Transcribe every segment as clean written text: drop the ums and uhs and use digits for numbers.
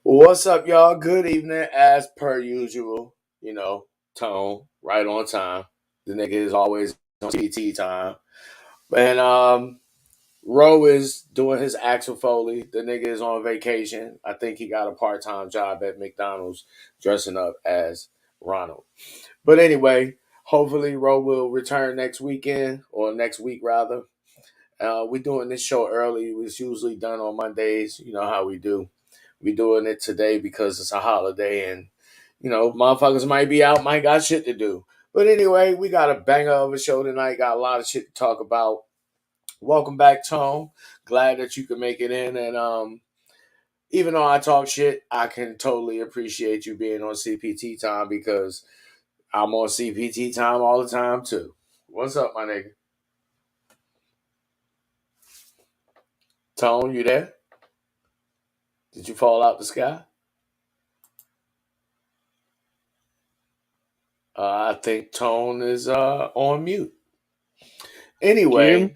What's up, y'all? Good evening, as per usual. Tone right on time. The nigga is always on CT time, and Ro is doing his Axel Foley. The nigga is on vacation. I think he got a part-time job at McDonald's, dressing up as Ronald. But anyway, hopefully Ro will return next weekend or next week rather. We're doing this show early. It's usually done on Mondays. You know how we do. We doing it today because it's a holiday and, motherfuckers might be out, might got shit to do. But anyway, we got a banger of a show tonight. Got a lot of shit to talk about. Welcome back, Tone. Glad that you could make it in. And even though I talk shit, I can totally appreciate you being on CPT time because I'm on CPT time all the time too. What's up, my nigga? Tone, you there? Did you fall out the sky? I think Tone is on mute. Can you hear me?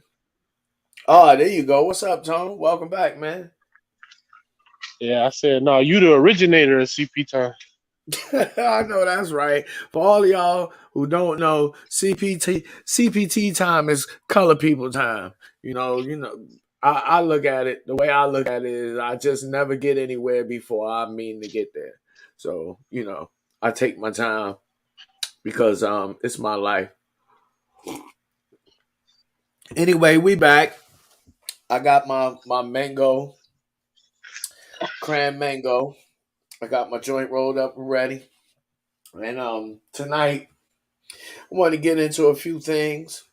Anyway, there you go. What's up, Tone? Welcome back, man. Yeah, I said, no, you the originator of CP time. I know that's right. For all of y'all who don't know, CPT time is color people time. I look at it, the way I look at it is I just never get anywhere before I mean to get there. So, I take my time because it's my life. Anyway, we back. I got my mango, cran mango. I got my joint rolled up and ready. And tonight I want to get into a few things.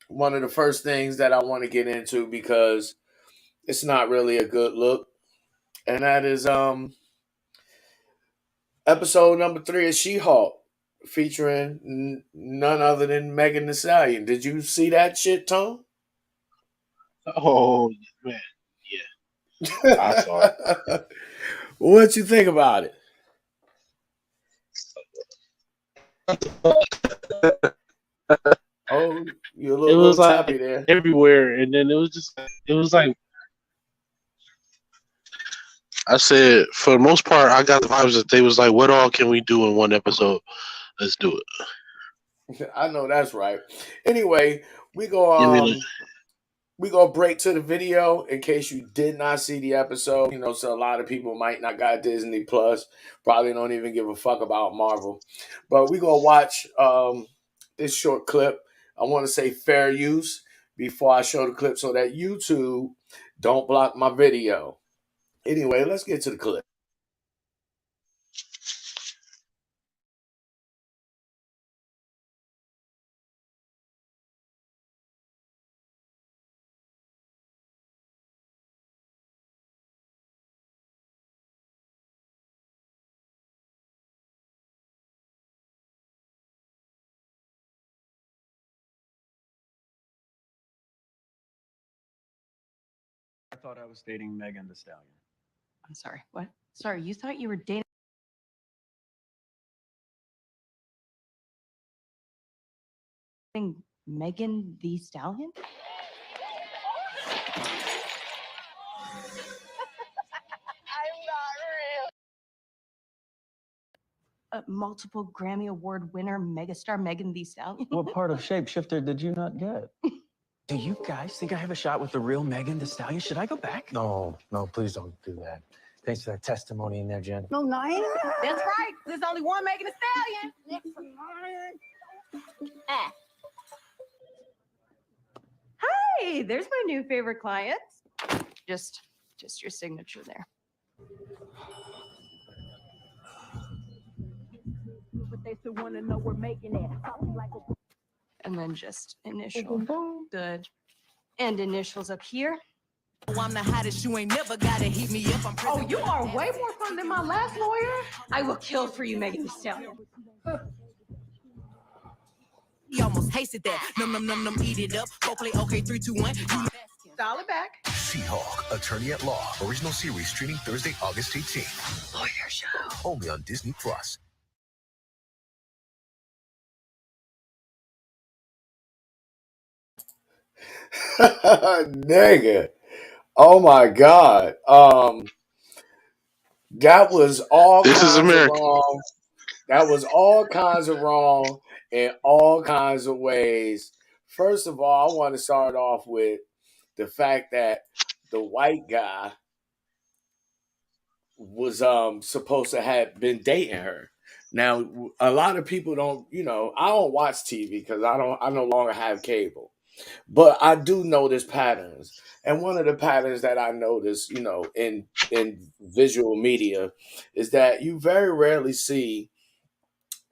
One of the first things that I want to get into because it's not really a good look, and that is episode number 3 of She-Hulk, featuring none other than Megan Thee Stallion. Did you see that shit, Tom? Oh, man. Yeah, I saw it. What you think about it? Oh, you're a It was little choppy like there. everywhere, and then it was like, I said, for the most part, I got the vibes that they was like, what all can we do in one episode? Let's do it. I know that's right. Anyway, we go Give me like, we go break to the video in case you did not see the episode. So a lot of people might not got Disney Plus, probably don't even give a fuck about Marvel. But we gonna watch this short clip. I want to say fair use before I show the clip so that YouTube don't block my video. Anyway, let's get to the clip. I thought I was dating Megan Thee Stallion. I'm sorry, what? Sorry, you thought you were dating Megan Thee Stallion? A multiple Grammy Award winner, megastar Megan Thee Stallion? What part of Shapeshifter did you not get? Do you guys think I have a shot with the real Megan Thee Stallion? Should I go back? No, please don't do that. Thanks for that testimony in there, Jen. No, nice. That's right. There's only one Megan Thee Stallion. Hey, there's my new favorite client. Just your signature there. But they still want to know we're making it. And then just initial. Good. And initials up here. Oh, I'm the hottest, you ain't never gotta hit me up. Oh, you are way more fun than my last lawyer. I will kill for you, Megan Thee Stallion. He almost tasted that. Num, eat it up. Go play, okay, 3, 2, 1. Dial it back. She-Hulk, Attorney at Law, original series streaming Thursday, August 18th. Lawyer show. Only on Disney Plus. Nigga. Oh my God. That was all This is kinds of America. wrong. That was all kinds of wrong in all kinds of ways. First of all, I want to start off with the fact that the white guy was supposed to have been dating her. Now, a lot of people don't, I don't watch TV because I no longer have cable. But I do notice patterns. And one of the patterns that I notice, in visual media is that you very rarely see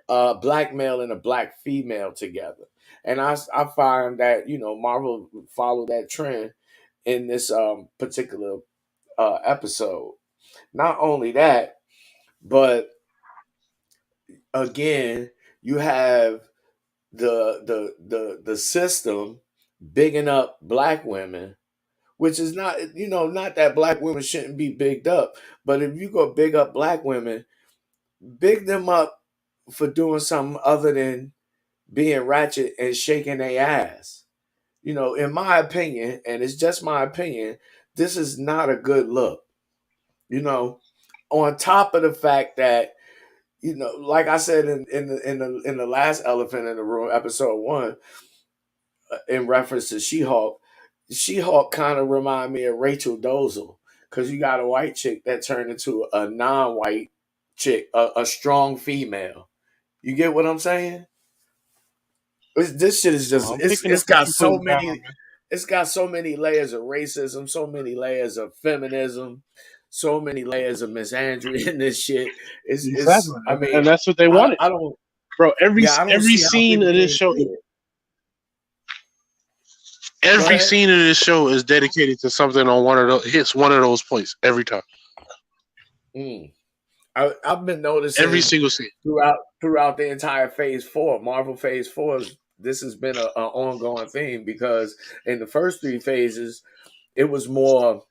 a black male and a black female together. And I find that, Marvel followed that trend in this particular episode. Not only that, but again, you have the system bigging up black women, which is not, not that black women shouldn't be bigged up, but if you go big up black women, big them up for doing something other than being ratchet and shaking their ass. In my opinion, and it's just my opinion, this is not a good look. On top of the fact that, like I said in the last Elephant in the Room, episode 1, in reference to She-Hulk, She-Hulk kind of remind me of Rachel Dolezal, because you got a white chick that turned into a non-white chick, a strong female. You get what I'm saying? This shit is just I'm picking it's up what got you're so putting down, many man. it's got so many layers of racism, so many layers of feminism, so many layers of misandry in this shit. It's Exactly, I mean, and that's what they I wanted, I don't bro. yeah, I don't Every see how scene people of this can't show, see it. Go every ahead. scene of this show is dedicated to something on one of those hits one of those points every time. Mm. I've been Every noticing single scene. throughout the entire Phase 4, Marvel Phase 4. This has been an ongoing theme, because in the first 3 phases, it was more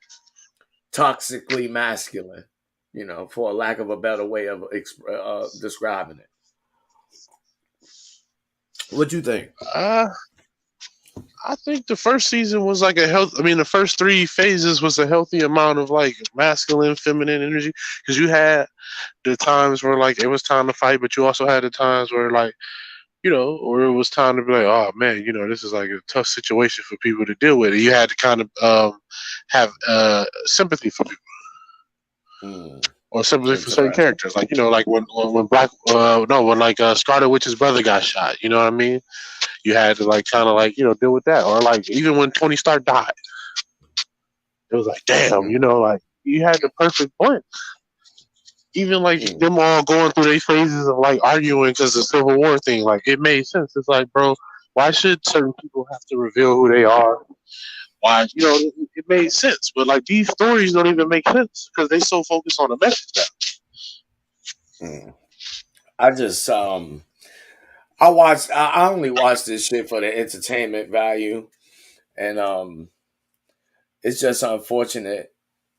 toxically masculine, for a lack of a better way of describing it. What you think? Uh, I think the first season was like a health. I mean, the first 3 phases was a healthy amount of like masculine, feminine energy, because you had the times where like it was time to fight, but you also had the times where like where it was time to be like, oh man, this is like a tough situation for people to deal with. And you had to kind of have sympathy for people. Mm, Or sympathy for certain interesting. characters, like like when Black, no, when like Scarlet Witch's brother got shot. You know what I mean? You had to like kind of like deal with that, or like even when Tony Stark died, it was like damn, Mm, like you had the perfect blend. Even like mm, them all going through their phases of like arguing because the Civil War thing, like it made sense. It's like, bro, why should certain people have to reveal who they are? Why, it made sense, but like these stories don't even make sense because they so focused on the message now. mm. I just I only watch this shit for the entertainment value, and it's just unfortunate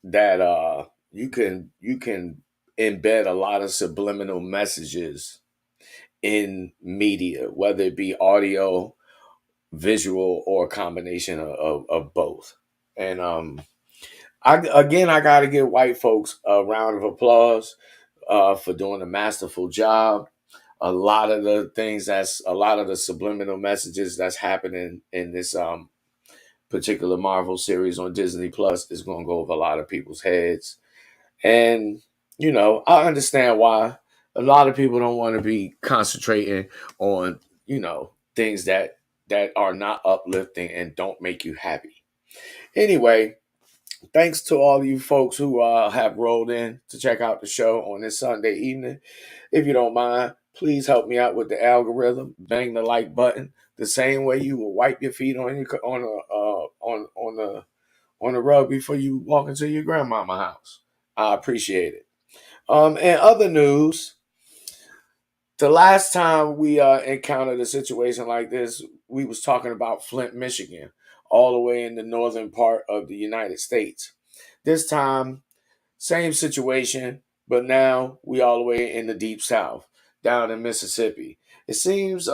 that you can embed a lot of subliminal messages in media, whether it be audio, visual, or a combination of both. And I got to give white folks a round of applause for doing a masterful job. A lot of the subliminal messages that's happening in this particular Marvel series on Disney Plus is going to go over a lot of people's heads. And, I understand why a lot of people don't want to be concentrating on, things that are not uplifting and don't make you happy. Anyway, thanks to all you folks who have rolled in to check out the show on this Sunday evening. If you don't mind, please help me out with the algorithm. Bang the like button the same way you will wipe your feet on the rug before you walk into your grandmama house. I appreciate it. In other news, the last time we encountered a situation like this, we was talking about Flint, Michigan, all the way in the northern part of the United States. This time, same situation, but now we all the way in the deep south, down in Mississippi. It seems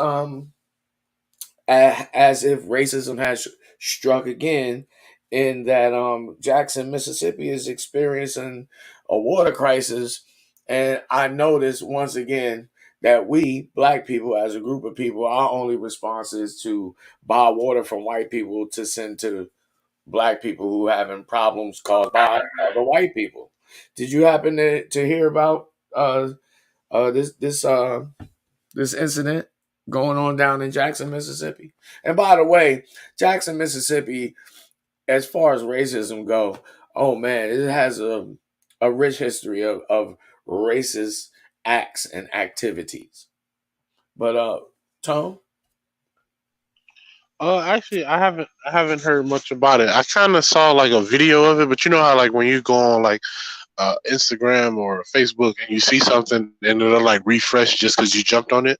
as if racism has struck again in that Jackson, Mississippi is experiencing a water crisis. And I noticed once again that we, black people, as a group of people, our only response is to buy water from white people to send to black people who having problems caused by other white people. Did you happen to hear about this incident going on down in Jackson, Mississippi? And by the way, Jackson, Mississippi, as far as racism go, oh man, it has a rich history of racist acts and activities. But Tone? Actually, I haven't heard much about it. I kind of saw like a video of it, but you know how like when you go on like Instagram or Facebook and you see something and it'll like refresh just because you jumped on it.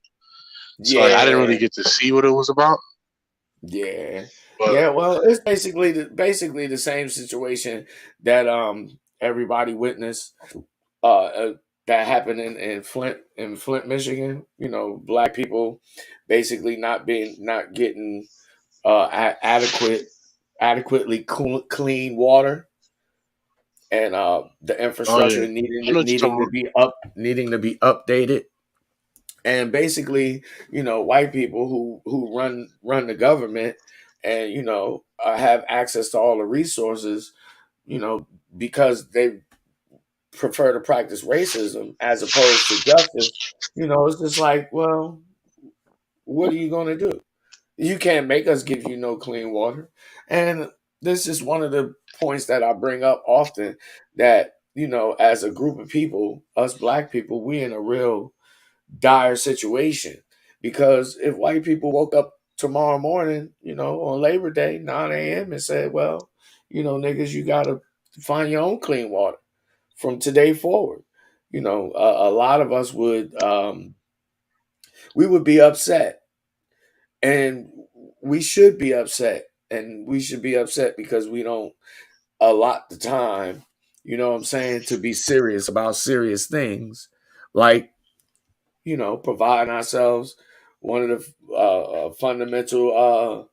So like I didn't really Yeah, get to see what it was about. yeah, But yeah. Well, it's basically the same situation that everybody witnessed that happened in Flint, Michigan. You know, black people basically not getting adequately clean water, and the oh yeah, infrastructure I know what you're talking needing to be updated. And basically, you know, white people who run the government, and you know, have access to all the resources, you know, because they prefer to practice racism as opposed to justice. You know, it's just like, well, what are you going to do? You can't make us give you no clean water. And this is one of the points that I bring up often, that, you know, as a group of people, us black people, we in a real dire situation. Because if white people woke up tomorrow morning, you know, on Labor Day, 9 a.m., and said, well, you know, niggas, you got to find your own clean water from today forward. You know, a lot of us we would be upset, and we should be upset, and we should be upset because we don't allot the time, you know what I'm saying, to be serious about serious things, like, you know, providing ourselves one of the fundamental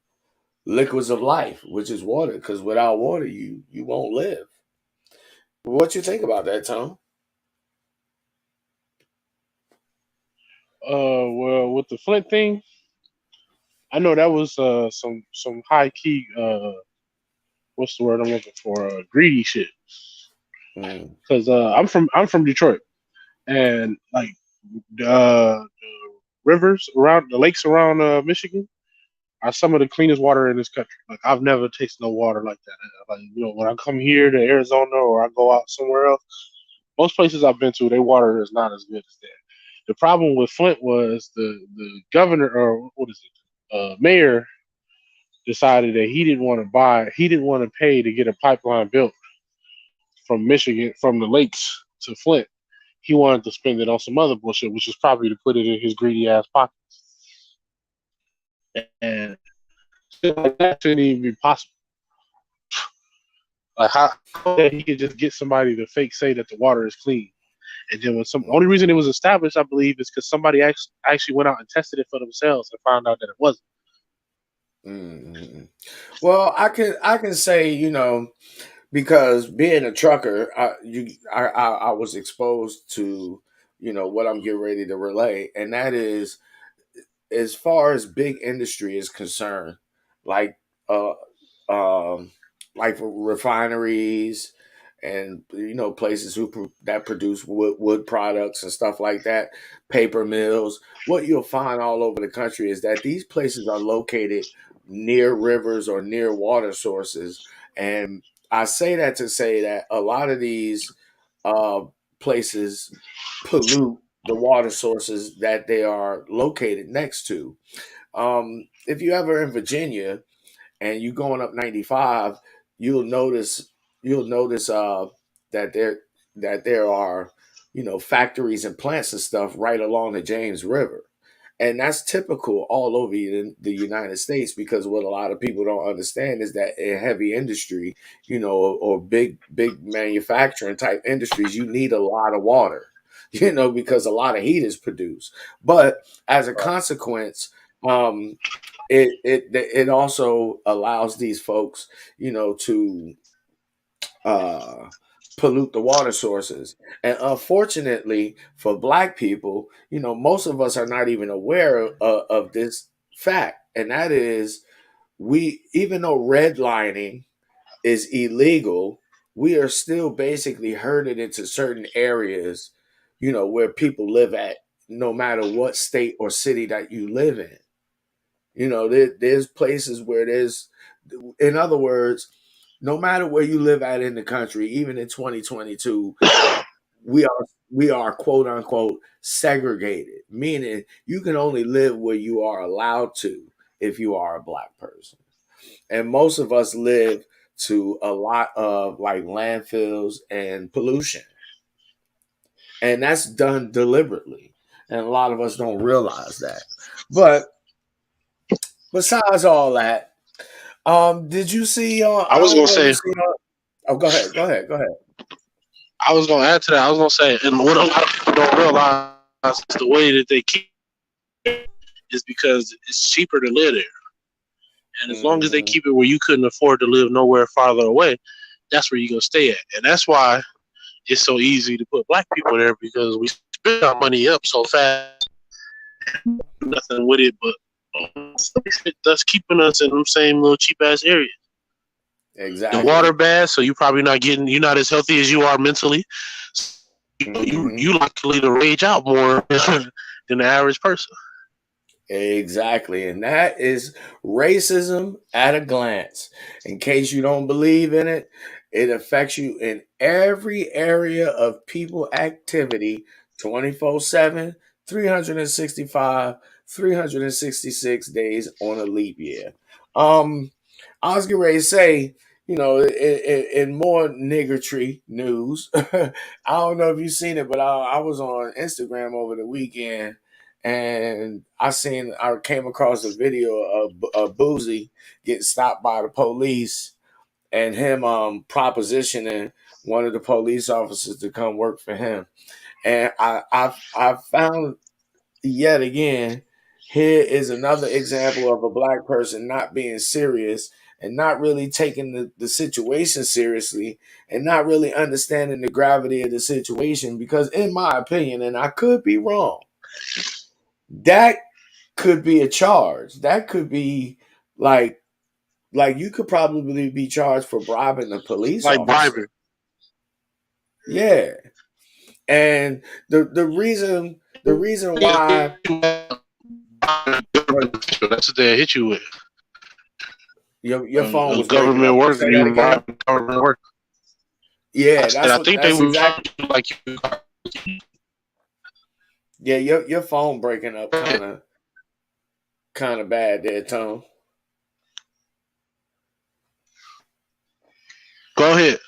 liquids of life, which is water. Because without water, you won't live. What you think about that, Tom? Well, with the Flint thing, I know that was some high key what's the word I'm looking for? Greedy shit. Mm. Because I'm from Detroit, and like the rivers around the lakes around Michigan are some of the cleanest water in this country. Like I've never tasted no water like that. Like you know, when I come here to Arizona or I go out somewhere else, most places I've been to, their water is not as good as that. The problem with Flint was the governor or what is it, mayor decided that he didn't want to pay to get a pipeline built from Michigan from the lakes to Flint. He wanted to spend it on some other bullshit, which is probably to put it in his greedy ass pockets. And shit like that shouldn't even be possible. Like how that he could just get somebody to fake say that the water is clean, and then when the only reason it was established, I believe, is because somebody actually went out and tested it for themselves and found out that it wasn't. Mm. Well, I can say, you know, because being a trucker, I was exposed to, you know, what I'm getting ready to relay, and that is, as far as big industry is concerned, like uh um like for refineries, and you know, places that produce wood products and stuff like that, paper mills. What you'll find all over the country is that these places are located near rivers or near water sources. And I say that to say that a lot of these uh places pollute the water sources that they are located next to. If you ever in Virginia and you going up 95, you'll notice you'll notice that there are, you know, factories and plants and stuff right along the James River. And that's typical all over the United States, because what a lot of people don't understand is that in heavy industry, you know, or big manufacturing type industries, you need a lot of water, you know, because a lot of heat is produced. But as a consequence, um, it also allows these folks, to pollute the water sources. And unfortunately for Black people, most of us are not even aware of this fact, and that is, even though redlining is illegal, we are still basically herded into certain areas, where people live at, no matter what state or city that you live in. There's places where in other words, no matter where you live at in the country, even in 2022, we are quote unquote segregated, meaning you can only live where you are allowed to if you are a Black person. And most of us live to a lot of like landfills and pollution. And that's done deliberately. And a lot of us don't realize that. But besides all that, did you see? I I was don't gonna know if you say, see. Oh, go ahead. Go ahead. Go ahead. I was gonna add to that. I was gonna say, and what a lot of people don't realize is the way that they keep it is because it's cheaper to live there. And as long as they Mm-hmm. keep it where you couldn't afford to live nowhere farther away, that's where you're gonna stay at. And that's why it's so easy to put Black people there, because we spend our money up so fast, nothing with it, but that's keeping us in them same little cheap ass areas. The water Exactly. bad, so you're not as healthy as you are mentally. Mm-hmm. You likely to rage out more than the average person. Exactly. And that is racism at a glance. In case you don't believe in it, it affects you in every area of people activity 24/7, 365, 366 days on a leap year. I was getting ready to say, in more niggertry news, I don't know if you've seen it, but I was on Instagram over the weekend, and I came across a video of Boozy getting stopped by the police, and him propositioning one of the police officers to come work for him. And I found yet again, here is another example of a Black person not being serious and not really taking the situation seriously, and not really understanding the gravity of the situation. Because in my opinion, and I could be wrong, that could be a charge. That could be like you could probably be charged for bribing a police Like officer. bribing. Yeah. And the reason why. That's what they hit you with. Your phone A was breaking government up. worker, Say that you again. bribing government worker. I Yeah, said, I think they that's would exact. charge you like you. Yeah, your phone breaking up kind of bad there, Tone. Go ahead.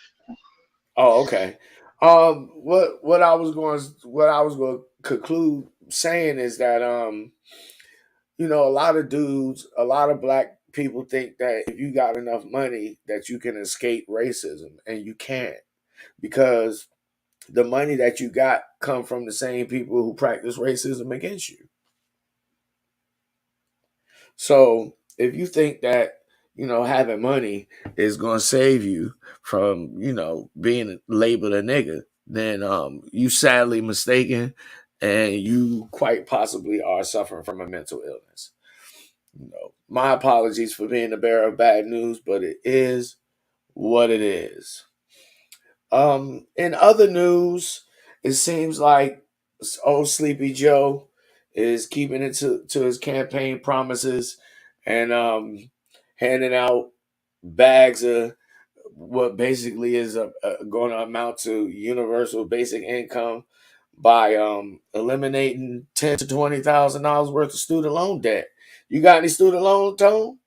Oh, okay. What I was going to conclude saying is that a lot of dudes, a lot of Black people think that if you got enough money that you can escape racism, and you can't, because the money that you got come from the same people who practice racism against you. So if you think that, having money is going to save you from, being labeled a nigga, then you sadly mistaken, and you quite possibly are suffering from a mental illness. My apologies for being the bearer of bad news, but it is what it is. In other news, it seems like old Sleepy Joe is keeping it to his campaign promises, and handing out bags of what basically is going to amount to universal basic income by eliminating $10,000 to $20,000 worth of student loan debt. You got any student loan, Tone?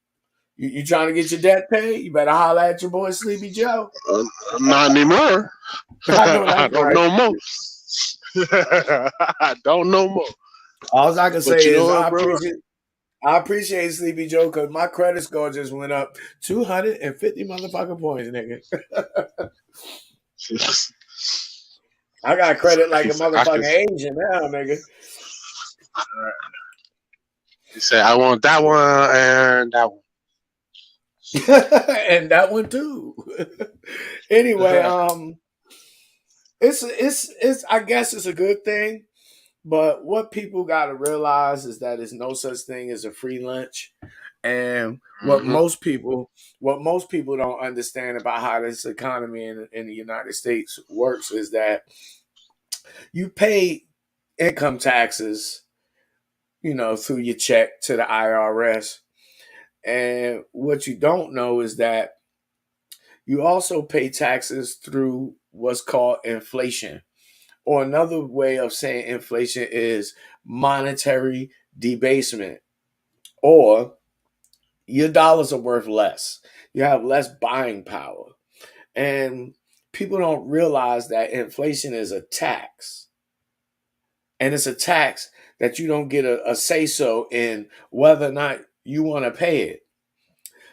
You trying to get your debt paid? You better holler at your boy Sleepy Joe. Not anymore. I know I that's don't right. know more. I don't know more. All I can But say you know is what, bro? I appreciate Sleepy Joe, because my credit score just went up 250 motherfucking points, nigga. I got credit like a I can. motherfucking Asian now, nigga. He said, "I want that one and that one." And that one too. Anyway, it's I guess it's a good thing, but what people got to realize is that there's no such thing as a free lunch. And Mm-hmm. what most people don't understand about how this economy in the United States works is that you pay income taxes, through your check to the IRS. And what you don't know is that you also pay taxes through what's called inflation. Or another way of saying inflation is monetary debasement, or your dollars are worth less. You have less buying power. And people don't realize that inflation is a tax. And it's a tax that you don't get a say so in whether or not you want to pay it.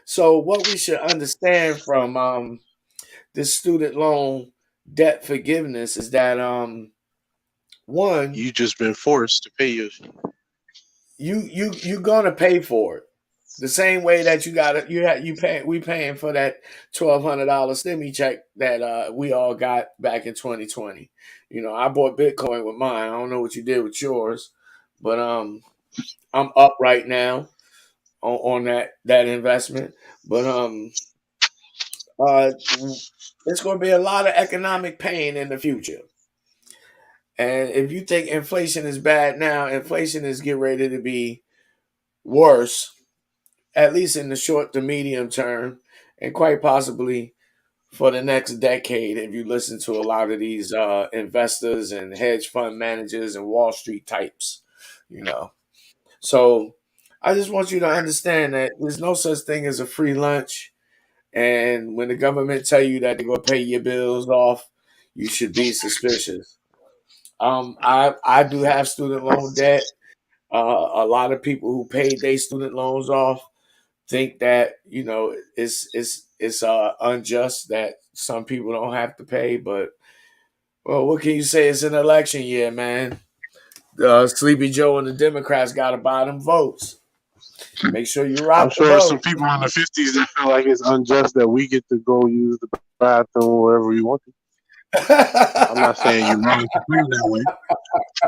So, what we should understand from this student loan debt forgiveness is that one, You just been forced to pay your. you're gonna pay for it. The same way that we paying for that $1,200 stimmy check that we all got back in 2020. I bought Bitcoin with mine. I don't know what you did with yours, but I'm up right now on that investment. But uh, it's going to be a lot of economic pain in the future. And if you think inflation is bad now, inflation is getting ready to be worse, at least in the short to medium term, and quite possibly for the next decade. If you listen to a lot of these investors and hedge fund managers and Wall Street types, you know. So I just want you to understand that there's no such thing as a free lunch. And when the government tell you that they're going to pay your bills off, you should be suspicious. I do have student loan debt. A lot of people who paid their student loans off think that it's unjust that some people don't have to pay. But well, what can you say? It's an election year, man. Sleepy Joe and the Democrats got to buy them votes. Make sure you I'm rock the sure some boat. people in the 50s that feel like it's unjust that we get to go use the bathroom wherever we want to. I'm not saying you're wrong to feel that way,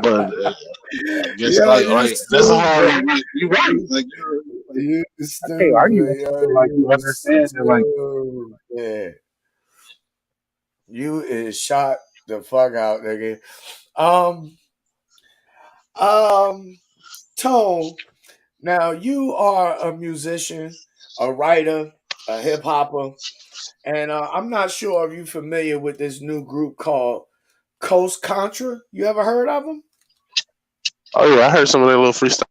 but I guess Yo, you like that's how stupid. you're right. You I can't argue with stupid. Yo, you. Like you you understand that, like stupid. You is shot the fuck out, nigga. Um, um, Tone. Now you are a musician, a writer, a hip hopper, and I'm not sure if you're familiar with this new group called Coast Contra. You ever heard of them? oh yeah, I heard some of their little freestyles.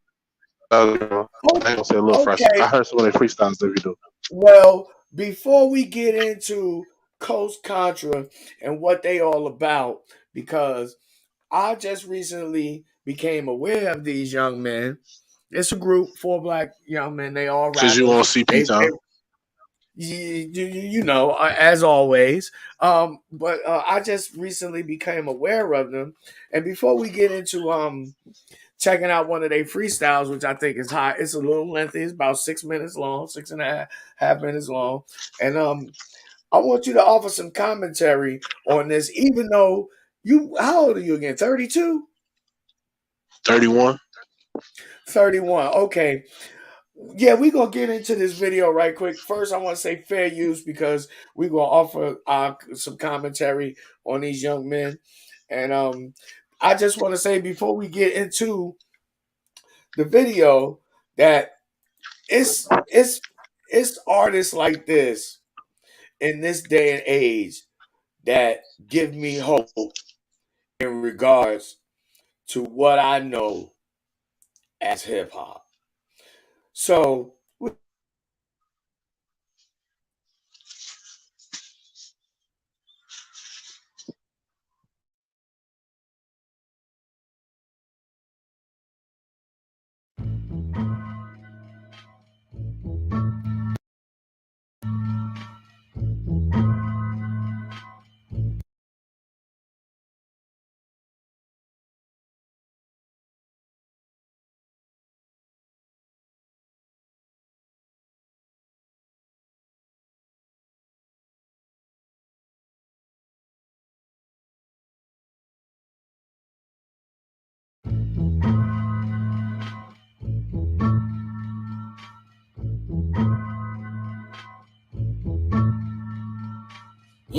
I ain't gonna say a little fresh. I Okay. heard some of their freestyles that we do. Well, before we get into Coast Contra and what they all about, because I just recently became aware of these young men. It's a group, four black young men. They all Cause you rappers. on CP time. As always. But I just recently became aware of them. And before we get into checking out one of their freestyles, which I think is high, it's a little lengthy. It's about 6 minutes long, 6.5 minutes long. And I want you to offer some commentary on this, even though how old are you again? 32? 31. 31. Okay. Yeah, we're gonna get into this video right quick. First, I want to say fair use because we're gonna offer some commentary on these young men. And I just want to say before we get into the video that it's artists like this in this day and age that give me hope in regards to what I know as hip hop. So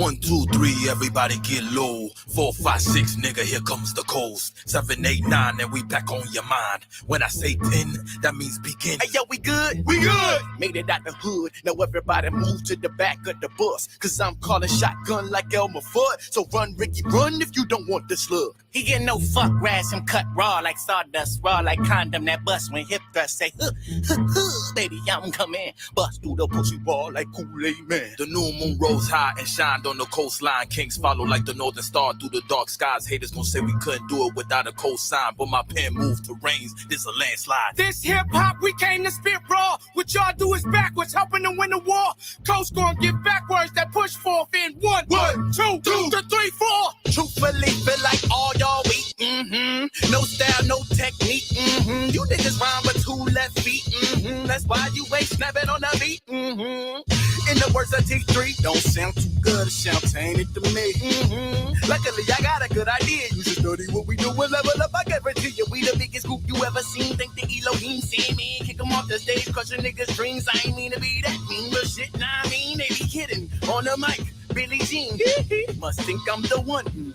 1, 2, 3, everybody get low. 4, 5, 6, nigga, here comes the coast. 7, 8, 9, and we back on your mind. When I say 10, that means begin. Hey, yo, we good? We good! Made it out the hood. Now everybody move to the back of the bus. Cause I'm calling shotgun like Elmer Fudd. So run, Ricky, run if you don't want the slug. He get no fuck, rash him cut raw like sawdust, raw like condom that bust when hip thrust say, baby, I'm coming. Bust through the pussy wall like Kool-Aid Man. The new moon rose high and shined on the coastline. Kings follow like the northern star through the dark skies. Haters gon' say we couldn't do it without a cosign, but my pen moved to rains. This a landslide. This hip hop, we came to spit raw. What y'all do is backwards, helping to win the war. Coast gon' get backwards that push forth in 1, 2, 3, 4. Truthfully, feel like all y'all weak. No style, no technique. You niggas rhyme with 2 left feet. That's why you ain't snapping on the beat. In the words of T3, don't sound too good to champagne it to me. Luckily, I got a good idea. You should study what we do and level up. I guarantee you, we the biggest group you ever seen. Think the Elohim see me, kick them off the stage, crushing niggas' dreams. I ain't mean to be that mean, but shit, nah, I mean, they be kidding. On the mic, Billie Jean, must think I'm the one.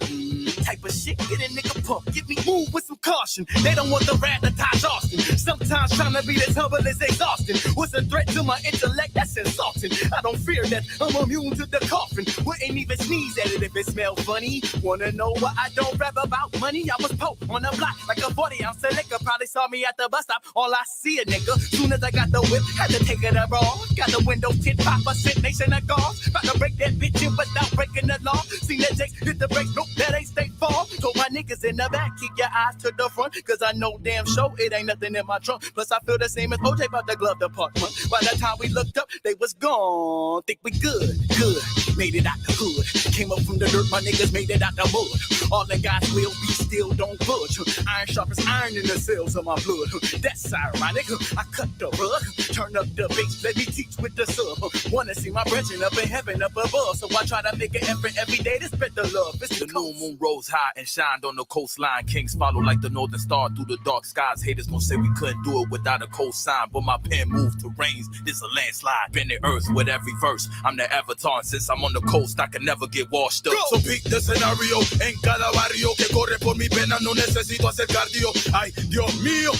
Type of shit, get a nigga pump. Get me move with some caution. They don't want the rat to Taj Austin. Sometimes trying to be this humble is exhausting. What's a threat to my intellect? That's insulting. I don't fear that. I'm immune to the coffin. Wouldn't even sneeze at it if it smelled funny. Wanna know why I don't rap about money? I was Pope on the block like a 40-ounce of liquor. Probably saw me at the bus stop. All I see a nigga. Soon as I got the whip, had to take it abroad. Got the window tint, pop a sit nation of guards. About to break that bitch in without breaking the law. Seen that Jakes hit the brakes. Nope, that ain't state farm. So my niggas in the back, keep your eyes to the front. Cause I know damn sure it ain't nothing in my trunk. Plus I feel the same as OJ about the glove department. By the time we looked up, they was gone. Think we good. Made it out the hood. Came up from the dirt, my niggas made it out the mud. All the guys will be still don't budge. Iron sharp as iron in the cells of my blood. That's ironic. I cut the rug. Turn up the bass, let me teach with the sub. Wanna see my brethren up in heaven up above. So I try to make an effort every day to spread the love. It's the new moon rose high and shined on the coastline. Kings follow like the northern star through the dark skies. Haters gon' say we couldn't do it without a cosign, but my pen moved to rains. This a landslide. Bend the earth with every verse. I'm the avatar, and since I'm on the coast, I can never get washed up. So pick the scenario. En cada barrio que corre por mi pena no necesito hacer cardio. Ay, Dios mío,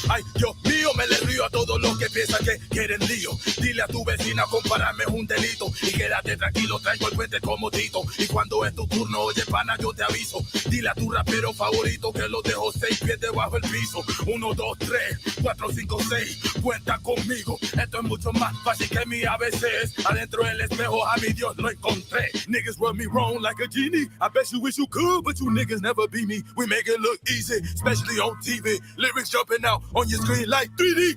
me le río a todos los que piensan que quieren lío. Dile a tu vecina compararme es un delito. Y quédate tranquilo, traigo el puente como Tito. Y cuando es tu turno, oye pana, yo te aviso. Dile a tu rapero favorito que lo dejo 6 pies debajo del piso. 1, 2, 3, 4, 5, 6. Cuenta conmigo. Esto es mucho más fácil que mi ABCs. Adentro del espejo a mi Dios lo encontré. Niggas rub me wrong like a genie. I bet you wish you could, but you niggas never be me. We make it look easy, especially on TV. Lyrics jumping out on your screen like 3D.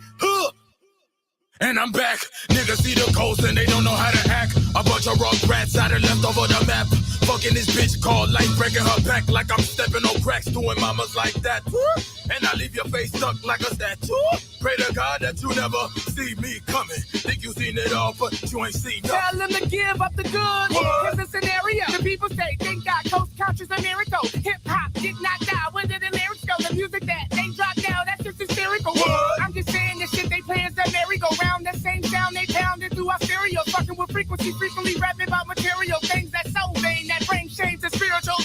And I'm back. Niggas see the coast and they don't know how to act. A bunch of rock rats out there left over the map. Fucking this bitch called life, breaking her back like I'm stepping on cracks, doing mamas like that. And I leave your face stuck like a statue. Pray to God that you never see me coming. Think you seen it all, but you ain't seen nothing. Tell them to give up the goods. Here's the scenario. The people say, thank God, Coast Country's a miracle. Hip-hop did not die. Where did the lyrics go? The music that they dropped down, that's just hysterical. I'm just saying the shit they play is that merry-go-round. The same sound they pounded through our stereo. Fucking with frequency, frequently rapping about material. Things that so vain, that bring shame to spiritual.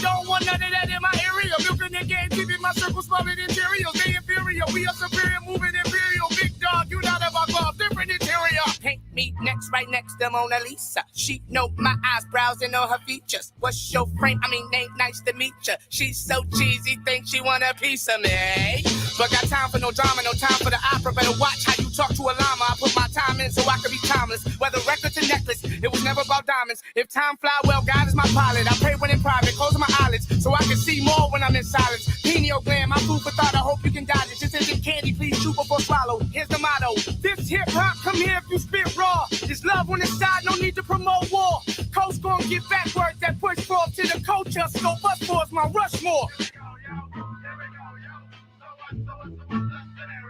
Don't want none of that in my area. Milking the game, keeping my circle smaller than Cheerios. They inferior, we are superior, moving imperial. Big dog, you not of our club, different interior. Paint me next, right next to Mona Lisa. She know my eyebrows and know her features. What's your frame? I mean, ain't nice to meet ya. She's so cheesy, think she want a piece of me. But got time for no drama, no time for the opera. Better watch how you talk to a llama. I put my time in so I can be timeless. Whether record to necklace, it was never about diamonds. If time fly well, God is my pilot. I pray when in private, closing my eyelids so I can see more when I'm in silence. Pineal gland, my food for thought, I hope you can dodge it. This isn't candy, please chew before swallow. Here's the motto. This hip-hop, come here if you spit raw. Just love on the side, no need to promote war. Coast gon' get backwards, that push forth to the culture. Scope us for my Rushmore.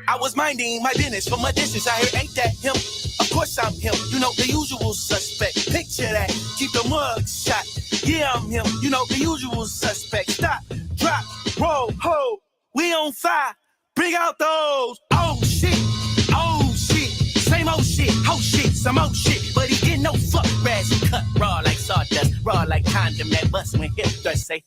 I was minding my business from a distance. I hear, ain't that him? Of course I'm him. You know, the usual suspect. Picture that. Keep the mug shot. Yeah, I'm him. You know, the usual suspect. Stop, drop, roll, ho. We on fire. Bring out those. Oh, shit. Oh, shit. Same old shit. Ho shit. Some old shit. But he getting man, no fuck grass. You cut raw like sawdust, raw like condom that bust when hip thrust say,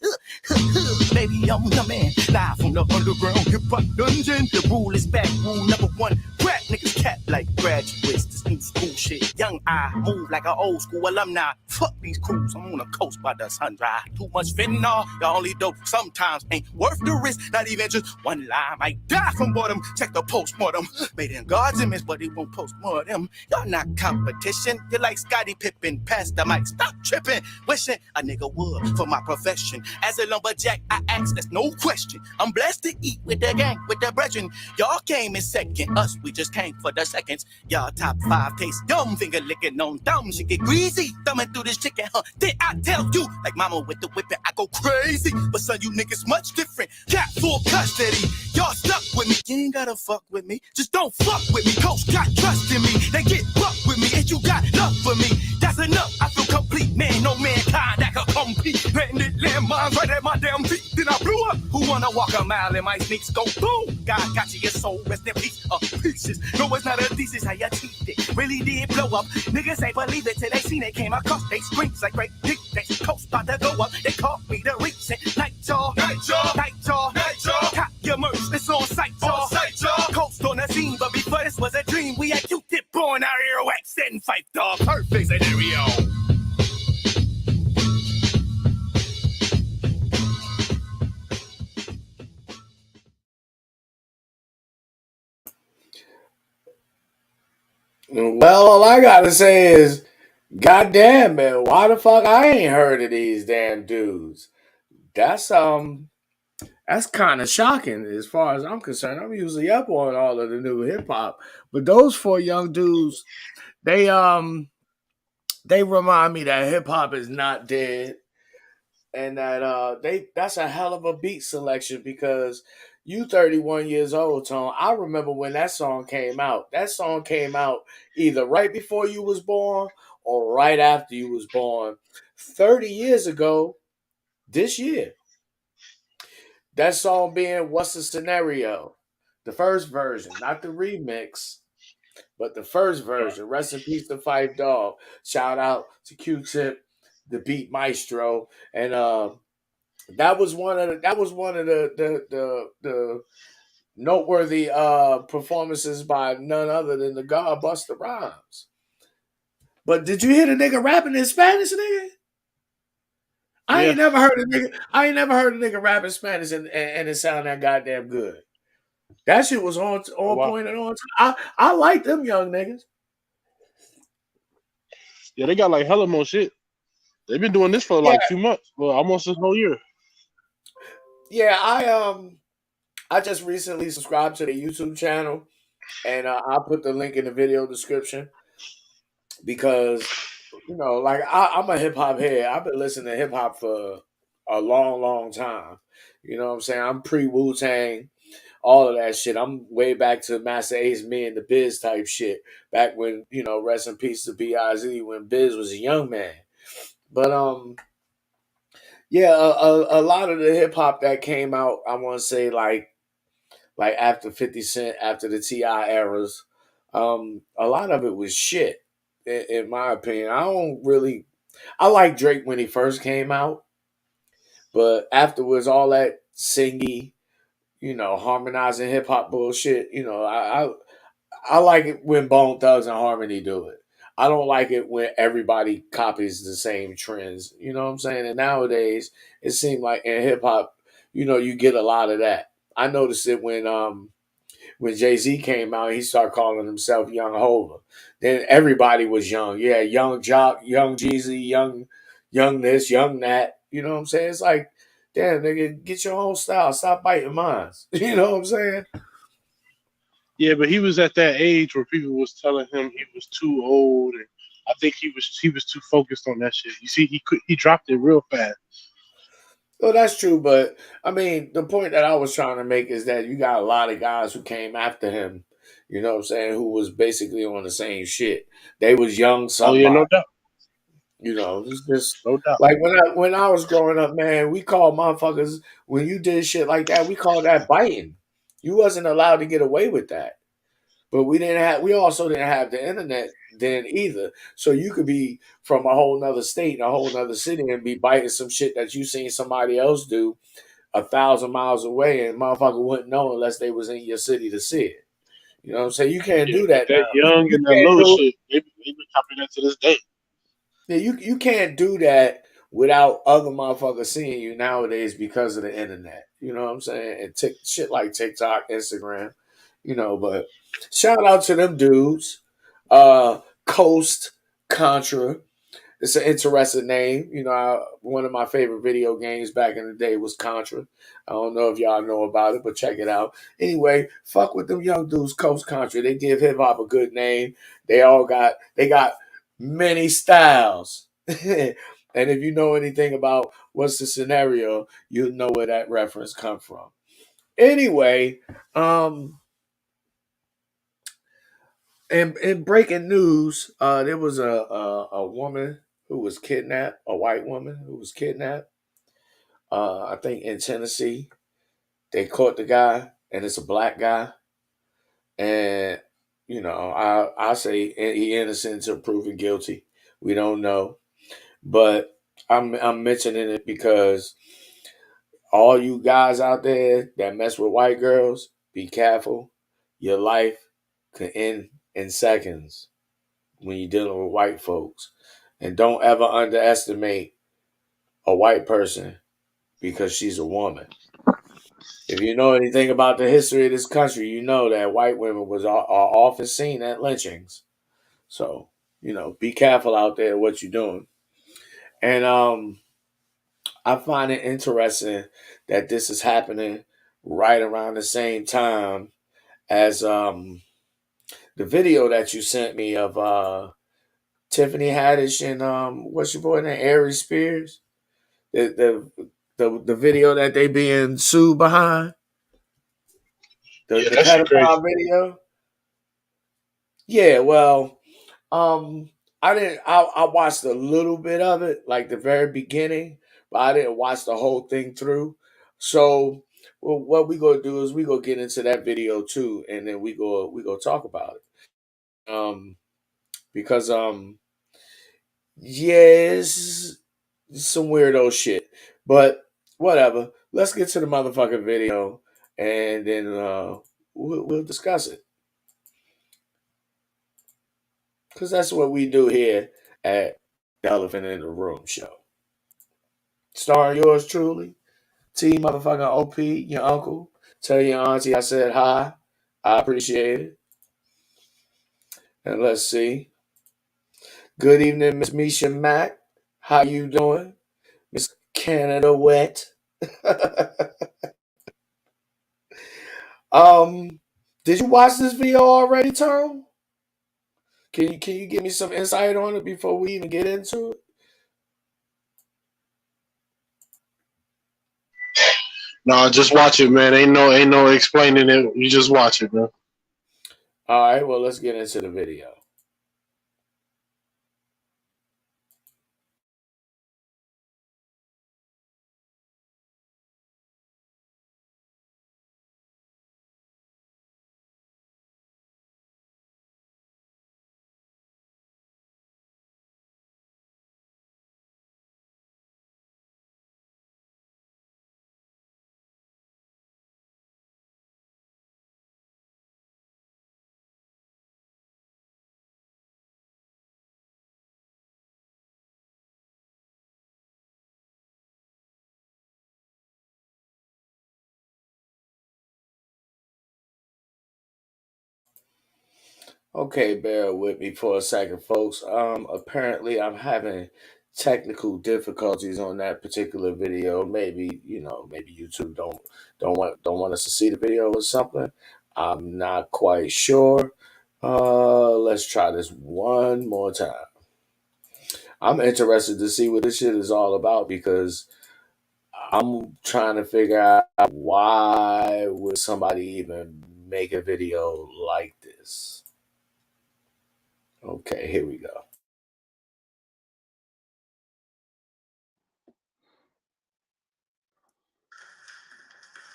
baby, I'm the man. Live from the underground hip hop dungeon. The rule is back, rule number one. Rap niggas cap like graduates. This new school shit. Young I move like an old school alumni. Fuck these crews, I'm on the coast by the sun dry. Too much fentanyl, y'all only dope sometimes ain't worth the risk. Not even just one lie. Might die from boredom. Check the postmortem. Made in God's image, but he won't postmortem. Y'all not competition. You're like Scottie Pippen. Pass the mic, stop tripping. Wishing a nigga would for my profession. As a lumberjack, I ask, there's no question. I'm blessed to eat with the gang, with the brethren. Y'all came in second, us, we just came for the seconds. Y'all top 5 taste yum, finger licking on thumb. She get greasy, thumbing through this chicken, huh? Did I tell you? Like mama with the whipping, I go crazy. But son, you niggas much different. Cat full custody. Y'all stuck with me. You ain't gotta fuck with me. Just don't fuck with me. Coach got trust in me. They get fucked with me. And you got love for me. That's enough. I feel complete, man. No mankind that can compete. Letting it landmines right at my damn feet. Then I blew up. Who wanna walk a mile in my sneaks? Go boom. God got you, your soul. Rest in peace of pieces. No, it's not a thesis. How you teeth it. Really did blow up. Niggas ain't believe it till they seen it came across. They screams like great big things. Coast about to go up. They caught me the recent night jaw. Night jaw. Night jaw. Night jaw. Cop your merch. It's on site, y'all. On site, y'all. Coast on the scene, but before this was a dream, we had Q-tip on our earwax and fight dog. Perfect scenario. Well, all I gotta say is, goddamn, man, why the fuck I ain't heard of these damn dudes? That's kind of shocking as far as I'm concerned. I'm usually up on all of the new hip hop, but those 4 young dudes, they remind me that hip hop is not dead, and that that's a hell of a beat selection because you 31 years old, Tone. I remember when that song came out. That song came out either right before you was born or right after you was born. 30 years ago this year. That song being What's the Scenario? The first version, not the remix, but the first version. Rest in peace to Five Dog. Shout out to Q-Tip, the Beat Maestro, and that was one of the noteworthy performances by none other than the God Busta Rhymes. But did you hear the nigga rapping in Spanish, nigga? I ain't never heard a nigga rap in Spanish and it sound that goddamn good. That shit was on point and on time. I like them young niggas. Yeah, they got like hella more shit. They've been doing this for like 2 months, well, almost this whole year. Yeah, I just recently subscribed to the YouTube channel, and I'll put the link in the video description because like I'm a hip hop head. I've been listening to hip hop for a long, long time. You know what I'm saying? I'm pre Wu-Tang, all of that shit. I'm way back to Master Ace, Me and the Biz type shit. Back when, rest in peace to B.I.Z. when Biz was a young man. But yeah, a lot of the hip hop that came out, I want to say like after 50 Cent, after the T.I. eras, a lot of it was shit, in my opinion. I like Drake when he first came out, but afterwards, all that singy, harmonizing hip hop bullshit, I like it when Bone Thugs and Harmony do it. I don't like it when everybody copies the same trends. You know what I'm saying? And nowadays, it seems like in hip hop, you get a lot of that. I noticed it when Jay-Z came out, he started calling himself Young Hova. Then everybody was young. Yeah, Young Jock, Young Jeezy, young this, young that. You know what I'm saying? It's like, damn, nigga, get your own style. Stop biting mine. You know what I'm saying? Yeah, but he was at that age where people was telling him he was too old, and I think he was too focused on that shit. You see, he dropped it real fast. Well, that's true, but I mean, the point that I was trying to make is that you got a lot of guys who came after him, you know what I'm saying, who was basically on the same shit. They was young somebody. Oh yeah, no doubt. It's just no doubt. Like when I was growing up, man, we called motherfuckers when you did shit like that, we called that biting. You wasn't allowed to get away with that. But we also didn't have the internet then either. So you could be from a whole nother state and a whole nother city and be biting some shit that you seen somebody else do 1,000 miles away, and motherfucker wouldn't know unless they was in your city to see it. You know what I'm saying? You can't Yeah, do but that now. that young You and that can't little do shit, they been copying that to this day. Yeah, you can't do that without other motherfuckers seeing you nowadays because of the internet. You know what I'm saying? And shit like TikTok, Instagram, but shout out to them dudes. Coast Contra. It's an interesting name. One of my favorite video games back in the day was Contra. I don't know if y'all know about it, but check it out. Anyway, fuck with them young dudes, Coast Contra. They give hip hop a good name. They got many styles. And if you know anything about what's the scenario, you'll know where that reference come from. Anyway, in breaking news, there was a woman who was kidnapped, a white woman who was kidnapped. I think in Tennessee, they caught the guy, and it's a black guy. And I say he innocent until proven guilty. We don't know, but I'm mentioning it because all you guys out there that mess with white girls, be careful. Your life could end in seconds when you're dealing with white folks. And don't ever underestimate a white person because she's a woman. If you know anything about the history of this country, you know that white women are often seen at lynchings. So, be careful out there what you're doing. And I find it interesting that this is happening right around the same time as the video that you sent me of Tiffany Haddish and what's your boy name, Aries Spears. The video that they being sued behind, Yeah, the that shit crazy. pedophile video. Yeah, well, I didn't. I watched a little bit of it, like the very beginning, but I didn't watch the whole thing through. So, well, what we gonna do is we gonna get into that video too, and then we go talk about it. Because yes, some weirdo shit, but whatever. Let's get to the motherfucking video, and then we'll discuss it. Because that's what we do here at the Elephant in the Room show. Starring yours truly, T motherfucking OP, your uncle. Tell your auntie I said hi. I appreciate it. And let's see. Good evening, Miss Misha Mack. How you doing? Miss Canada Wet. um, did you watch this video already, Tom? Can you give me some insight on it before we even get into it? No, just watch it, man. Ain't no explaining it. You just watch it, man. All right, well, let's get into the video. Okay, bear with me for a second, folks. Apparently I'm having technical difficulties on that particular video. Maybe, maybe YouTube don't want us to see the video or something. I'm not quite sure. Let's try this one more time. I'm interested to see what this shit is all about because I'm trying to figure out why would somebody even make a video like this. Okay, here we go.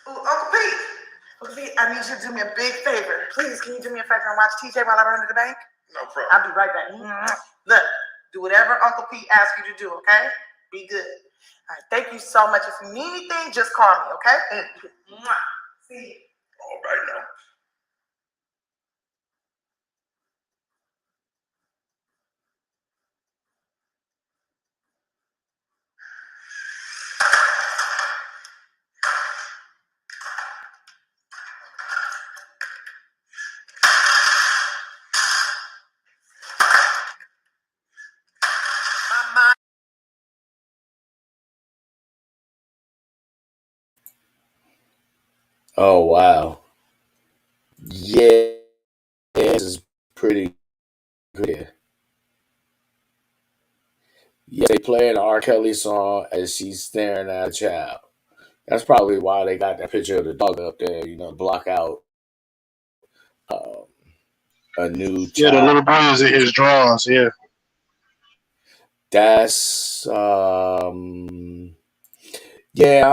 Ooh, Uncle Pete. I need you to do me a big favor. Please, can you do me a favor and watch TJ while I run to the bank? No problem. I'll be right back. Look, do whatever Uncle Pete asks you to do, okay? Be good. All right, thank you so much. If you need anything, just call me, okay? See you. All right now. Oh wow. Yeah, this is pretty good. Yeah, they play an R. Kelly song as she's staring at a child. That's probably why they got that picture of the dog up there, block out um, a new Yeah, the child. little boy is in his drawers. Yeah. That's yeah,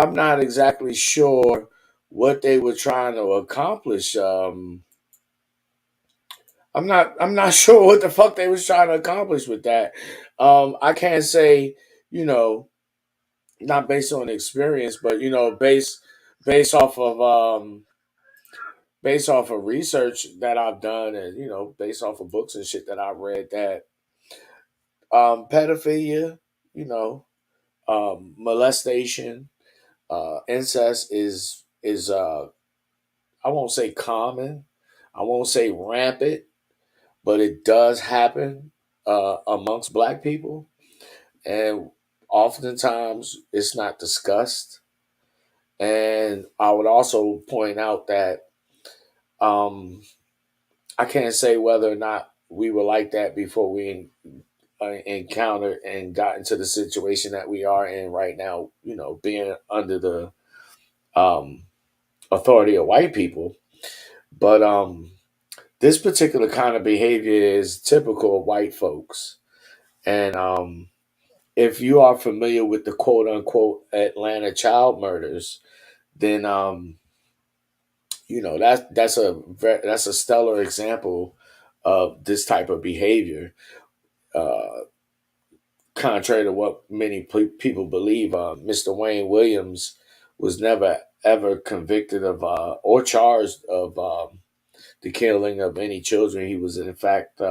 I'm not exactly sure what they were trying to accomplish. I'm not sure what the fuck they was trying to accomplish with that. I can't say, you know, not based on experience, but based off of based off of research that I've done, and based off of books and shit that I've read, that pedophilia, you know, molestation, incest is I won't say common, I won't say rampant, but it does happen amongst Black people, and oftentimes it's not discussed. And I would also point out that I can't say whether or not we were like that before we encountered and got into the situation that we are in right now. Being under the um, authority of white people, but this particular kind of behavior is typical of white folks. And if you are familiar with the quote unquote Atlanta child murders, then that's a stellar example of this type of behavior. Uh, Contrary to what many people believe, Mr. Wayne Williams was never ever convicted of or charged of the killing of any children. He was in fact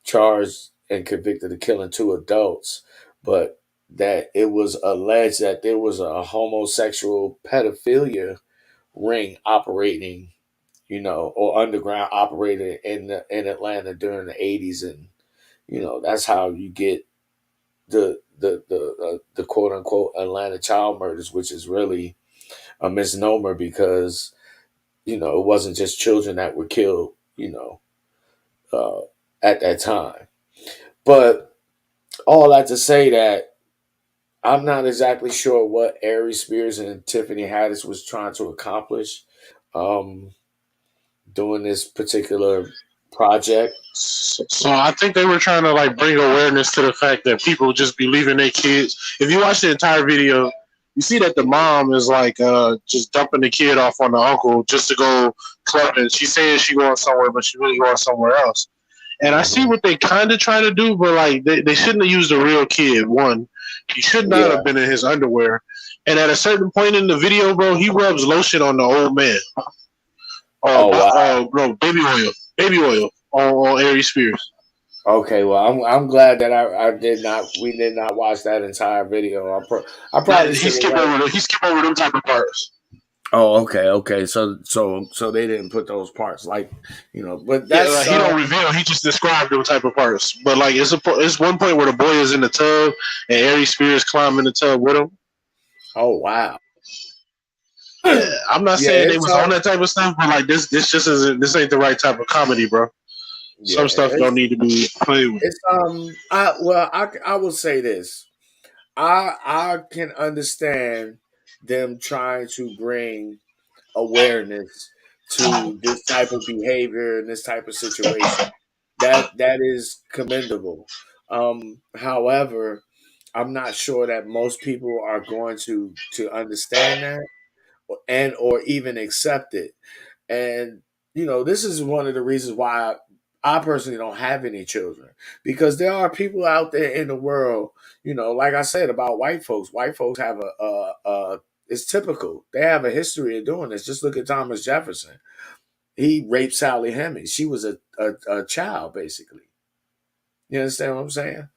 charged and convicted of killing 2 adults, but that it was alleged that there was a homosexual pedophilia ring operating, or underground operated in Atlanta during the '80s, and that's how you get the quote unquote Atlanta child murders, which is really a misnomer because it wasn't just children that were killed, uh, at that time. But all that to say that I'm not exactly sure what Ari Spears and Tiffany Haddish was trying to accomplish um, doing this particular project. So I think they were trying to like bring awareness to the fact that people just be leaving their kids. If you watch the entire video, you see that the mom is like just dumping the kid off on the uncle just to go clubbing. She's saying she going somewhere, but she really going somewhere else. And I see what they kind of try to do, but like they shouldn't have used a real kid. One, he should not have been in his underwear. And at a certain point in the video, bro, he rubs lotion on the old man. No, baby oil on Ari Spears. Okay, well, I'm glad that we did not watch that entire video. I probably he skipped over them type of parts. Oh, okay. So they didn't put those parts, like, but that's he don't reveal. He just described those type of parts. But like, it's one point where the boy is in the tub and Ari Spears climbing the tub with him. Oh wow. Yeah, I'm not saying they was on that type of stuff, but like this just isn't. This ain't the right type of comedy, bro. Some stuff don't need to be played with. It's I will say this. I can understand them trying to bring awareness to this type of behavior and this type of situation. That is commendable. However, I'm not sure that most people are going to understand that, and or even accept it. And this is one of the reasons why I personally don't have any children, because there are people out there in the world, like I said about white folks. White folks have it's typical. They have a history of doing this. Just look at Thomas Jefferson. He raped Sally Hemings. She was a child, basically. You understand what I'm saying?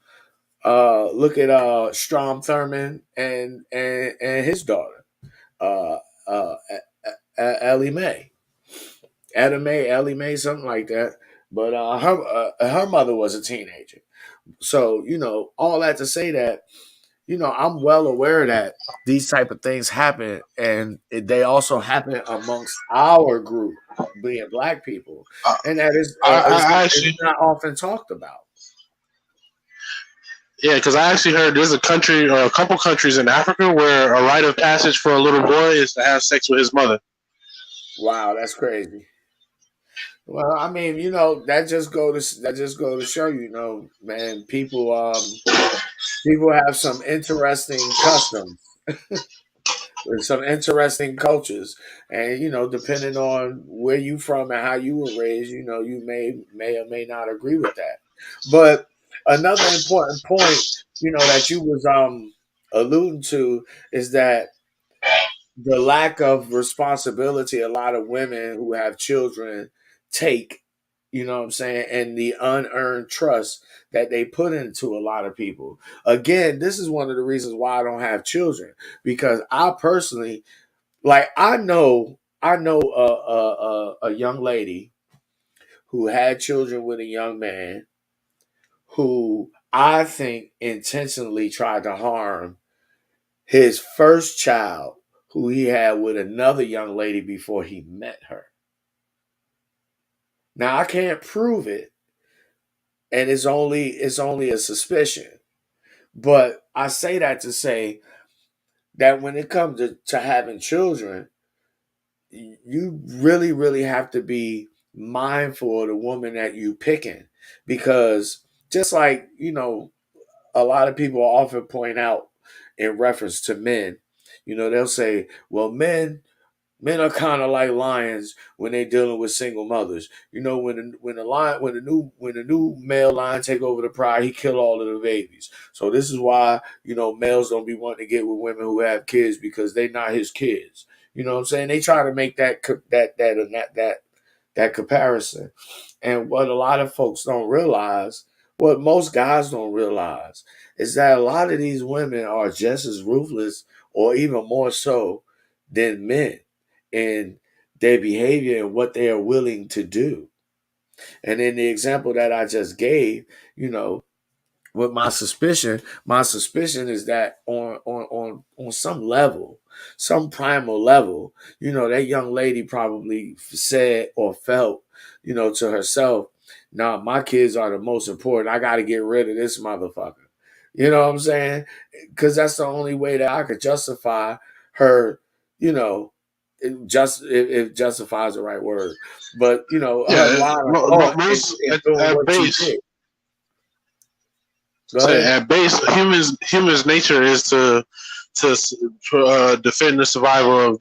Look at Strom Thurmond and his daughter, uh, uh, Ellie Mae. Ellie Mae, something like that. But her mother was a teenager. So, all that to say that, I'm well aware that these type of things happen, and they also happen amongst our group, being Black people, and that I is actually, not often talked about. yeah, because I actually heard there's a country or a couple countries in Africa where a rite of passage for a little boy is to have sex with his mother. Wow, that's crazy. Well, I mean, that just go to show man, people have some interesting customs. With some interesting cultures, and depending on where you from and how you were raised, you may or may not agree with that. But another important point, that you was alluding to, is that the lack of responsibility a lot of women who have children take, what I'm saying, and the unearned trust that they put into a lot of people. Again, this is one of the reasons why I don't have children, because I personally, like, I know a young lady who had children with a young man who I think intentionally tried to harm his first child, who he had with another young lady before he met her. Now, I can't prove it, and it's only a suspicion. But I say that to say that when it comes to having children, you really, really have to be mindful of the woman that you picking, because just like, a lot of people often point out in reference to men, they'll say, well, men are kind of like lions when they're dealing with single mothers. When the new male lion take over the pride, he kill all of the babies. So this is why males don't be wanting to get with women who have kids, because they not his kids. You know what I'm saying? They try to make that comparison. And what a lot of folks don't realize, what most guys don't realize, is that a lot of these women are just as ruthless, or even more so, than men in their behavior and what they are willing to do. And in the example that I just gave, with my suspicion is that on some level, some primal level, that young lady probably said or felt, to herself, nah, my kids are the most important. I got to get rid of this motherfucker. You know what I'm saying? Because that's the only way that I could justify her, if justify is the right word, but her Yeah, line of thought most in doing at what she base, did. Go say ahead. at base, humans' nature is to defend the survival of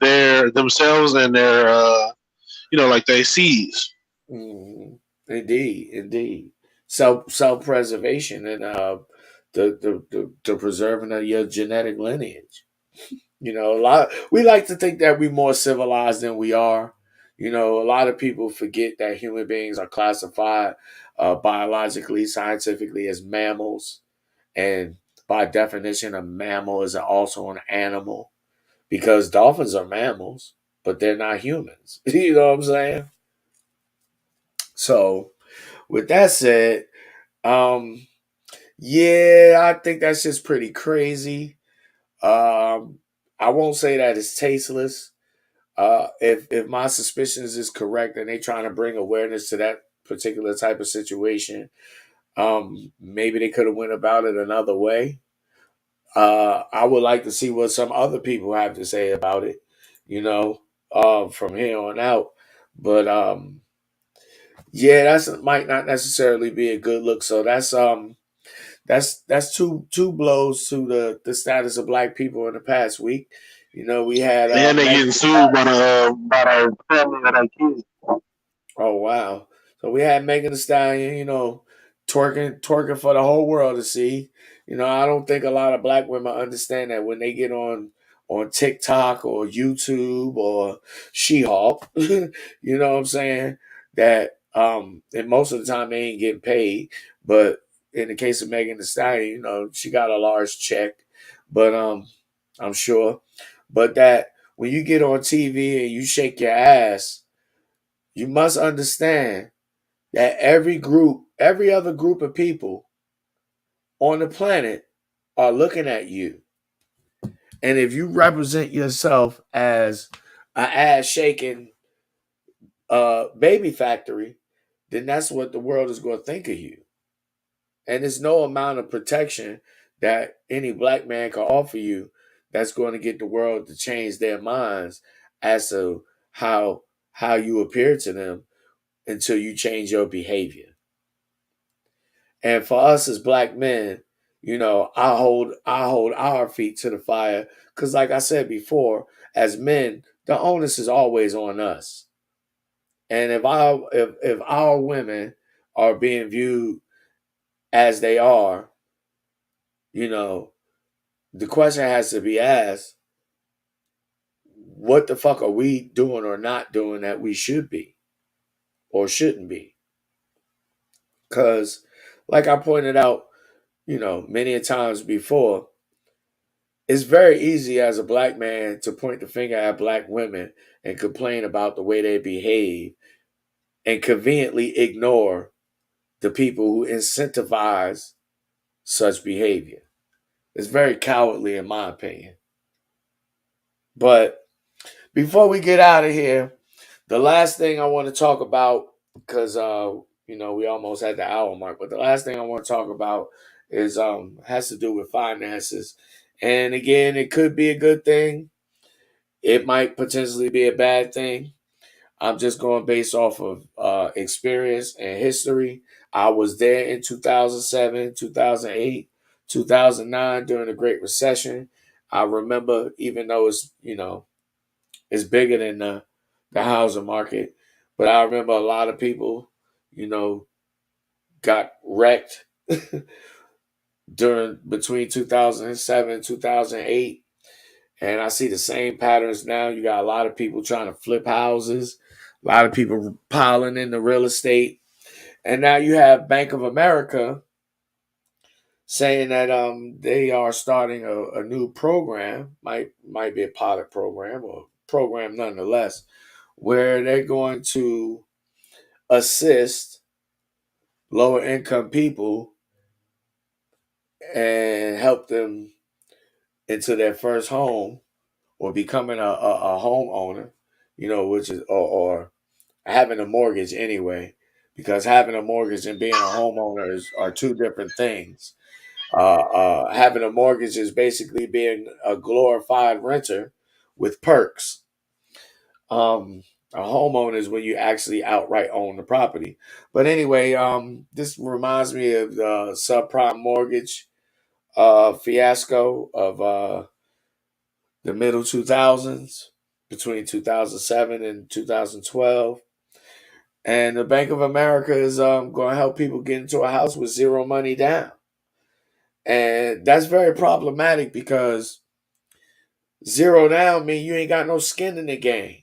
themselves and their like they seeds. Mhm. Indeed. Self preservation, and the preserving of your genetic lineage. We like to think that we're more civilized than we are. A lot of people forget that human beings are classified biologically, scientifically, as mammals, and by definition, a mammal is also an animal, because dolphins are mammals, but they're not humans. You know what I'm saying? So, with that said, um, yeah, I think that's just pretty crazy. Um, I won't say that it's tasteless. If my suspicions is correct and they trying to bring awareness to that particular type of situation, maybe they could have went about it another way. I would like to see what some other people have to say about it, from here on out. But yeah, that's might not necessarily be a good look. So that's two blows to the status of Black people in the past week. We had And they getting sued by the family of that kid. Oh wow! So we had Megan Thee Stallion, twerking for the whole world to see. I don't think a lot of black women understand that when they get on TikTok or YouTube or She-Hulk, you know what I'm saying? That and most of the time they ain't getting paid, but in the case of Megan Thee Stallion, she got a large check, but I'm sure, but that when you get on TV and you shake your ass, you must understand that every other group of people on the planet are looking at you. And if you represent yourself as an ass shaking baby factory, then that's what the world is going to think of you. And there's no amount of protection that any black man can offer you that's going to get the world to change their minds as to how you appear to them until you change your behavior. And for us as black men, I hold our feet to the fire because, like I said before, as men, the onus is always on us. And if our women are being viewed as they are, the question has to be asked: what the fuck are we doing or not doing that we should be or shouldn't be? Because, like I pointed out, many a times before, it's very easy as a black man to point the finger at black women and complain about the way they behave and conveniently ignore the people who incentivize such behavior. It's very cowardly, in my opinion. But before we get out of here, the last thing I want to talk about, because we almost had the hour mark, but the last thing I want to talk about is has to do with finances. And again, it could be a good thing. It might potentially be a bad thing. I'm just going based off of experience and history. I was there in 2007, 2008, 2009 during the Great Recession. I remember, even though it's bigger than the housing market, but I remember a lot of people, got wrecked between 2007 and 2008. And I see the same patterns now. You got a lot of people trying to flip houses, a lot of people piling into real estate. And now you have Bank of America saying that they are starting a new program, might be a pilot program or program nonetheless, where they're going to assist lower income people and help them into their first home or becoming a homeowner, which is or having a mortgage anyway, because having a mortgage and being a homeowner are two different things. Having a mortgage is basically being a glorified renter with perks. A homeowner is when you actually outright own the property. But anyway, this reminds me of the subprime mortgage fiasco of the middle 2000s, between 2007 and 2012. And the Bank of America is going to help people get into a house with zero money down. And that's very problematic because zero down means you ain't got no skin in the game.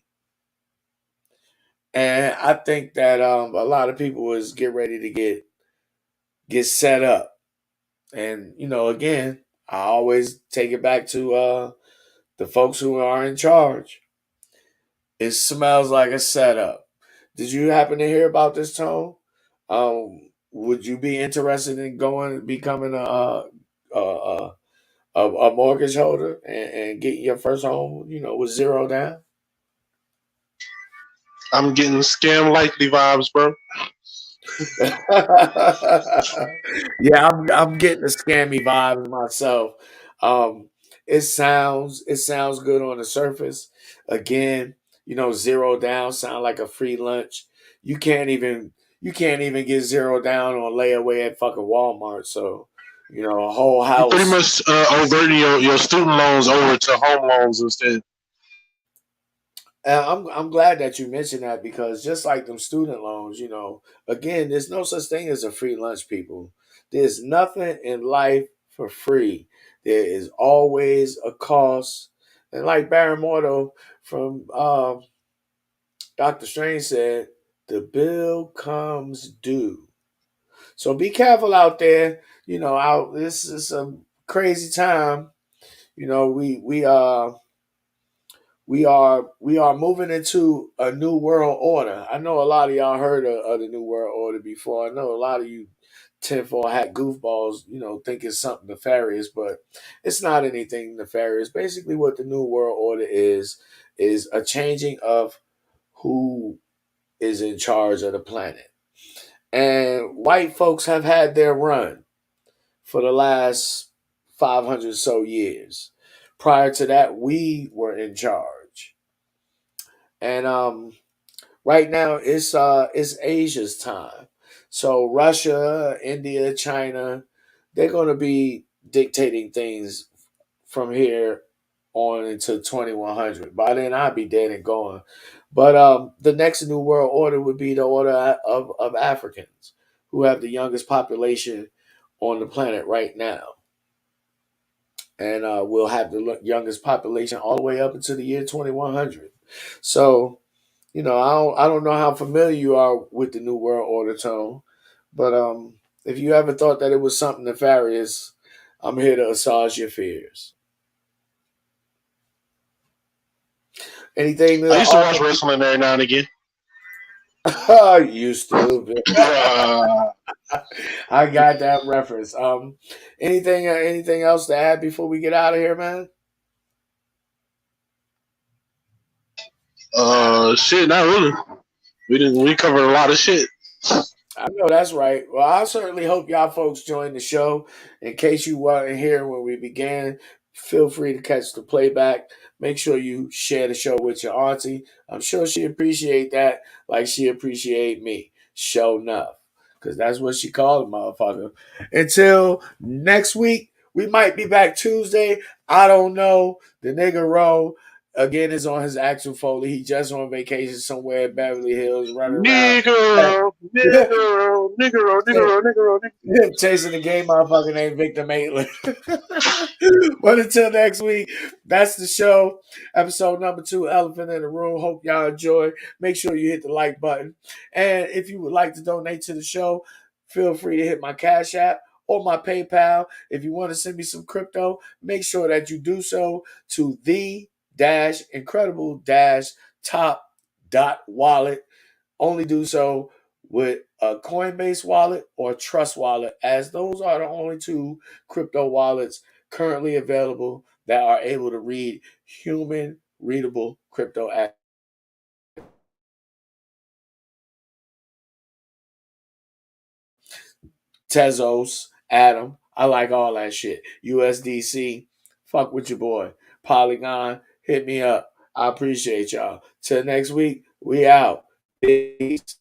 And I think that a lot of people is get ready to get set up. And, again, I always take it back to the folks who are in charge. It smells like a setup. Did you happen to hear about this, Tone? Would you be interested in becoming a mortgage holder and getting your first home, with zero down? I'm getting scam likely vibes, bro. Yeah, I'm getting the scammy vibes myself. It sounds good on the surface. Again, zero down sound like a free lunch. You can't even get zero down on layaway at fucking Walmart. So, you know, a whole You pretty house. much overting your student loans over to home loans instead. And I'm glad that you mentioned that because just like them student loans, you know, again, there's no such thing as a free lunch, people. There's nothing in life for free. There is always a cost. And like Baron Mordo from Doctor Strange said, the bill comes due. So be careful out there. You know, this is a crazy time. You know, we are moving into a new world order. I know a lot of y'all heard of the new world order before. I know a lot of you tinfoil hat goofballs, you know, think it's something nefarious, but it's not anything nefarious. Basically, what the new world order is a changing of who is in charge of the planet. And white folks have had their run for the last 500 so years. Prior to that, we were in charge. And right now it's Asia's time. So Russia, India, China, they're going to be dictating things from here on into 2100. By then I'll be dead and gone. But the next new world order would be the order of Africans who have the youngest population on the planet right now. And we'll have the youngest population all the way up into the year 2100. So, you know, I don't know how familiar you are with the New World Order, Tone, but if you ever thought that it was something nefarious, I'm here to assuage your fears. Anything I to used to watch offer? wrestling every now and again. You stupid. Uh, I got that reference. Anything else to add before we get out of here, man? shit, not really. We covered a lot of shit. I know that's right. Well, I certainly hope y'all folks join the show. In case you weren't here when we began, feel free to catch the playback. Make sure you share the show with your auntie. I'm sure she appreciate that like she appreciate me. Show enough. Because that's what she called a motherfucker. Until next week, we might be back Tuesday. I don't know. The nigga Rowe again is on his actual folder. He just on vacation somewhere in Beverly Hills running around. Negro, Negro, Negro, Negro, Negro, Negro. Chasing the game motherfucker named Victor Maitland. But until next week, that's the show. Episode number 2, Elephant in the Room. Hope y'all enjoy. Make sure you hit the like button. And if you would like to donate to the show, feel free to hit my Cash App or my PayPal. If you want to send me some crypto, make sure that you do so to the-incredible-top.wallet. Only do so with a Coinbase wallet or a Trust wallet, as those are the only 2 crypto wallets currently available that are able to read human readable crypto assets. Tezos, Atom, I like all that shit. USDC, fuck with your boy. Polygon, hit me up. I appreciate y'all. Till next week, we out. Peace.